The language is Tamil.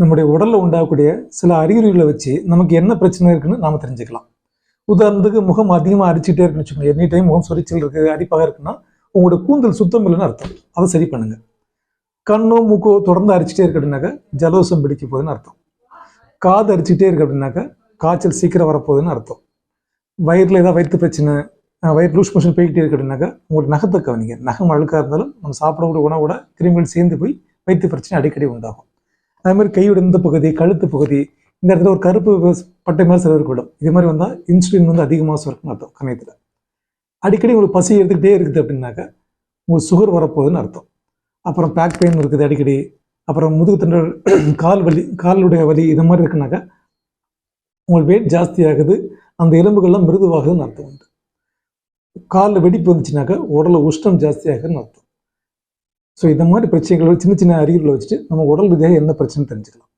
நம்முடைய உடலில் உண்டாகக்கூடிய சில அறிகுறிகளை வச்சு நமக்கு என்ன பிரச்சனை இருக்குன்னு நாம் தெரிஞ்சுக்கலாம். உதாரணத்துக்கு முகம் அதிகமாக அரிச்சிட்டே இருக்குன்னு வச்சுக்கோங்க. எனி டைம் முகம் சொரிச்சல் இருக்குது, அரிப்பாக இருக்குன்னா உங்களோட கூந்தல் சுத்தம் இல்லைன்னு அர்த்தம். அதை சரி பண்ணுங்க. கண்ணோ மூக்கோ தொடர்ந்து அரிச்சிட்டே இருக்கு அப்படின்னாக்கா ஜலதோஷம் பிடிக்க போகுதுன்னு அர்த்தம். காது அரிச்சிட்டே இருக்கு அப்படின்னாக்கா காய்ச்சல் சீக்கிரம் வரப்போகுதுன்னு அர்த்தம். வயிறில் ஏதாவது வயிற்று பிரச்சனை, வயிறு லூஸ் மோஷன் போய்கிட்டே இருக்கு அப்படின்னாக்கா உங்களுக்கு நகத்தை கவனிங்க. நகம் அழுக்காக இருந்தாலும் நம்ம சாப்பிடக்கூடிய உணவோட கிருமிகள் சேர்ந்து போய் வயிற்று பிரச்சனை அடிக்கடி உண்டாகும். அதே மாதிரி கையோட இந்த பகுதி, கழுத்து பகுதி, இந்த இடத்துல ஒரு கருப்பு பட்டை மாதிரி சிலருக்கு விடும். இது மாதிரி வந்தால் இன்சுலின் வந்து அதிகமாக சுரக்குன்னு அர்த்தம். கணையத்தில் அடிக்கடி உங்களுக்கு பசி எடுத்துக்கிட்டே இருக்குது அப்படின்னாக்கா உங்களுக்கு சுகர் வரப்போகுதுன்னு அர்த்தம். அப்புறம் பேக் பெயின் இருக்குது அடிக்கடி, அப்புறம் முதுகு தண்டல், கால் வலி, காலுடைய வலி, இது மாதிரி இருக்குனாக்கா உங்களுக்கு வெயிட் ஜாஸ்தி ஆகுது, அந்த எலும்புகள்லாம் மிருதுவாகுதுன்னு அர்த்தம் உண்டு. காலில் வெடிப்பு வந்துச்சுனாக்கா உடலில் உஷ்ணம் ஜாஸ்தி ஆகுதுன்னு அர்த்தம். ஸோ இந்த மாதிரி பிரச்சனைகள் சின்ன சின்ன அறிகுறிகளை வச்சுட்டு நம்ம உடல் ரீதியாக என்ன பிரச்சனை தெரிஞ்சுக்கலாம்.